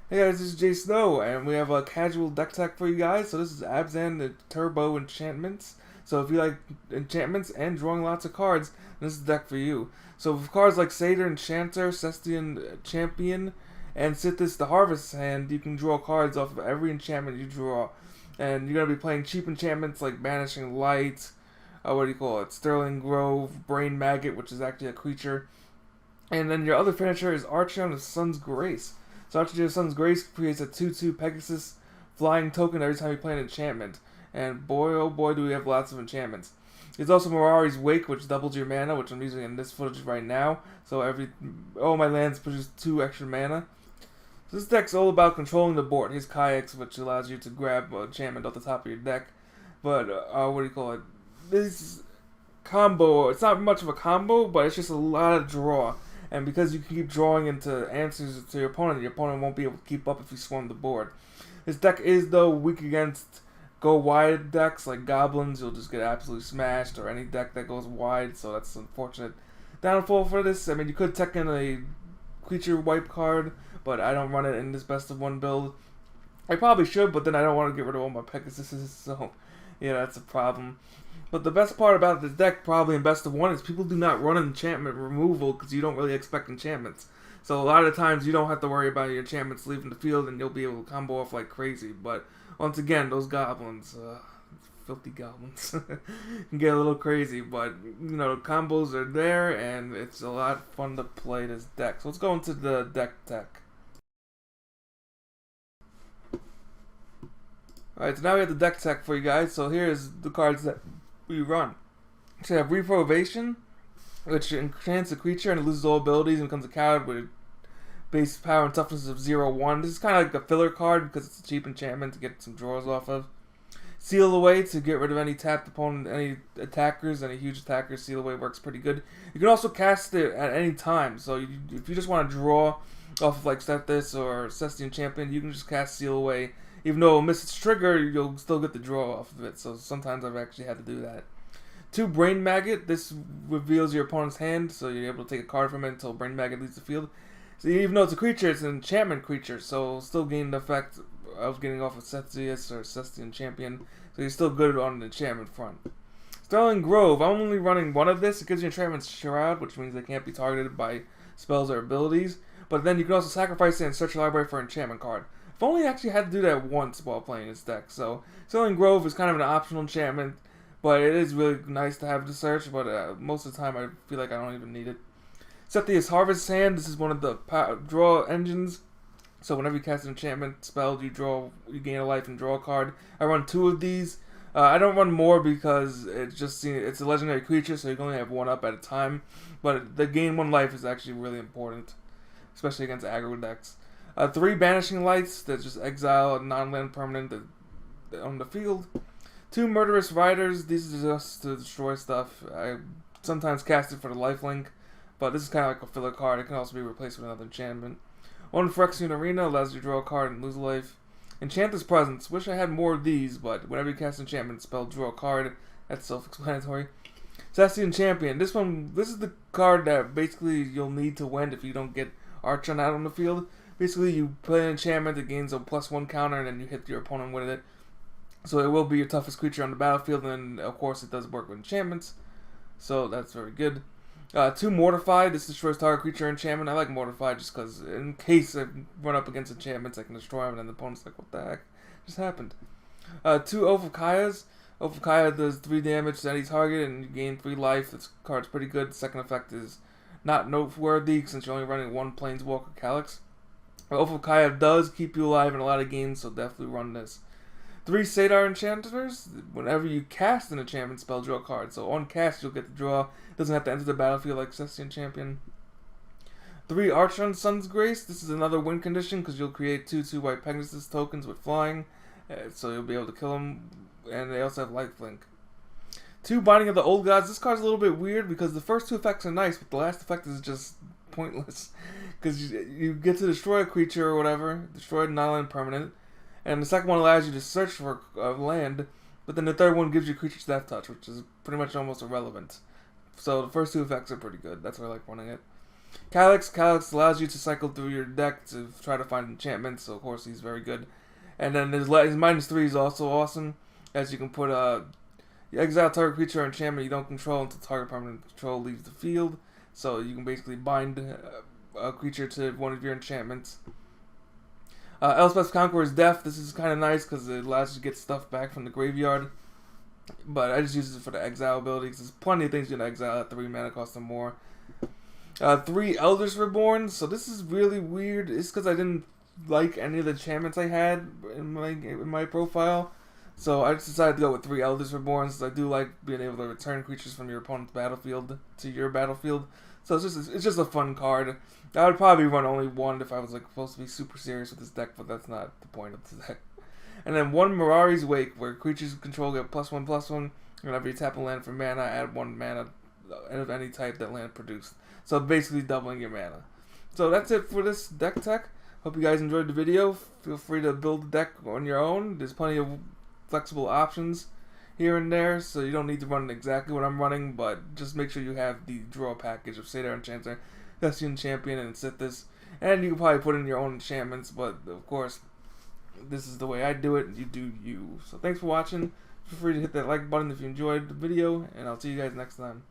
Hey guys, this is Jsnow, and we have a casual deck tech for you guys. So this is Abzan, the Turbo Enchantments. So if you like enchantments and drawing lots of cards, this is the deck for you. So for cards like Satyr Enchanter, Setessan Champion, and Sythis the Harvest Hand, you can draw cards off of every enchantment you draw. And you're going to be playing cheap enchantments like Banishing Light, what do you call it, Sterling Grove, Brain Maggot, which is actually a creature. And then your other finisher is Archon of Sun's Grace. So after your Sun's Grace creates a 2/2 Pegasus flying token every time you play an enchantment. And boy, oh boy, do we have lots of enchantments. There's also Mirari's Wake, which doubles your mana, which I'm using in this footage right now. So all my lands produce 2 extra mana. So this deck's all about controlling the board. Here's Calix, which allows you to grab an enchantment off the top of your deck. But, what do you call it? This combo, it's not much of a combo, but it's just a lot of draw. And because you can keep drawing into answers to your opponent won't be able to keep up if you swarm the board. This deck is, though, weak against go wide decks like goblins. You'll just get absolutely smashed, or any deck that goes wide, so that's unfortunate downfall for this. I mean, you could tech in a creature wipe card, but I don't run it in this best of one build. I probably should, but then I don't want to get rid of all my Pegasuses, so yeah, that's a problem. But the best part about this deck, probably in best of one, is people do not run enchantment removal because you don't really expect enchantments. So a lot of times you don't have to worry about your enchantments leaving the field, and you'll be able to combo off like crazy. But once again, those goblins, filthy goblins, can get a little crazy. But you know, combos are there, and it's a lot of fun to play this deck. So let's go into the deck tech. Alright, so now we have the deck tech for you guys. So here's the cards that we run. So you have Reprobation, which enchants a creature and it loses all abilities and becomes a coward with base power and toughness of 0/1. This is kind of like a filler card because it's a cheap enchantment to get some draws off of. Seal Away to get rid of any tapped opponent, any attackers, any huge attackers. Seal Away works pretty good. You can also cast it at any time. So if you just want to draw off of like Setessan or Setessan Champion, you can just cast Seal Away. Even though it'll miss its trigger, you'll still get the draw off of it. So sometimes I've actually had to do that. 2 Brain Maggot. This reveals your opponent's hand, so you're able to take a card from it until Brain Maggot leaves the field. So even though it's a creature, it's an enchantment creature, so it'll still gain the effect of getting off of Sythis or Setessan Champion. So you're still good on the enchantment front. Sterling Grove. I'm only running one of this. It gives you Enchantment's Shroud, which means they can't be targeted by spells or abilities. But then you can also sacrifice it and search your library for an enchantment card. I've only actually had to do that once while playing this deck. So Sterling Grove is kind of an optional enchantment, but it is really nice to have to search. But most of the time, I feel like I don't even need it. Satyr Harvest Hand. This is one of the draw engines. So whenever you cast an enchantment spell, you gain a life and draw a card. I run 2 of these. I don't run more because it's a legendary creature, so you can only have 1 up at a time. But the gain 1 life is actually really important, especially against aggro decks. 3 Banishing Lights that just exile a non-land permanent on the field. 2 Murderous Riders. These are just to destroy stuff. I sometimes cast it for the lifelink, but this is kind of like a filler card. It can also be replaced with another enchantment. 1 Phyrexian Arena allows you to draw a card and lose a life. Enchantress Presence. Wish I had more of these, but whenever you cast an enchantment spell, draw a card. That's self-explanatory. Setessan Champion. This is the card that basically you'll need to win if you don't get Archon out on the field. Basically, you play an enchantment that gains a +1 counter, and then you hit your opponent with it. So it will be your toughest creature on the battlefield, and of course it does work with enchantments. So that's very good. 2 Mortify. This destroys target creature enchantment. I like Mortify just because in case I run up against enchantments, I can destroy them, and then the opponent's like, what the heck just happened? 2 Overkayas. Overkaya does 3 damage to any target, and you gain 3 life. This card's pretty good. The second effect is not noteworthy since you're only running 1 Planeswalker Calix. Overkaya does keep you alive in a lot of games, so definitely run this. 3 Satyr Enchanters. Whenever you cast an enchantment spell, draw a card. So on cast, you'll get the draw. It doesn't have to enter the battlefield like Setessan Champion. 3 Archon Sun's Grace. This is another win condition because you'll create 2/2 white Pegasus tokens with flying. So you'll be able to kill them. And they also have lifelink. 2 Binding of the Old Gods. This card's a little bit weird because the first 2 effects are nice, but the last effect is just pointless. Because you get to destroy a creature or whatever, destroy a non-land permanent, and the second one allows you to search for land, but then the third one gives you creature's death touch, which is pretty much almost irrelevant. So the first 2 effects are pretty good. That's why I like running it. Calix allows you to cycle through your deck to try to find enchantments, so of course he's very good. And then his -3 is also awesome, as you can put you exile target creature or enchantment you don't control until target permanent control leaves the field. So you can basically bind a creature to one of your enchantments. Elspeth's Conqueror's Death. This is kind of nice because it allows you to get stuff back from the graveyard. But I just use it for the exile ability because there's plenty of things you can exile at 3 mana cost or more. 3 Eldest Reborn. So this is really weird. It's because I didn't like any of the enchantments I had in my profile. So I just decided to go with 3 Eldest Reborns. I do like being able to return creatures from your opponent's battlefield to your battlefield. So it's just a fun card. I would probably run only 1 if I was supposed to be super serious with this deck, but that's not the point of this deck. And then 1 Mirari's Wake, where creatures you control get +1/+1. Whenever you tap a land for mana, add 1 mana of any type that land produced. So basically doubling your mana. So that's it for this deck tech. Hope you guys enjoyed the video. Feel free to build the deck on your own. There's plenty of flexible options here and there, so you don't need to run exactly what I'm running, but just make sure you have the draw package of Satyr Enchanter, Phyrexian Champion, and Sythis. And you can probably put in your own enchantments, but of course, this is the way I do it, you do you. So thanks for watching. Feel free to hit that like button if you enjoyed the video, and I'll see you guys next time.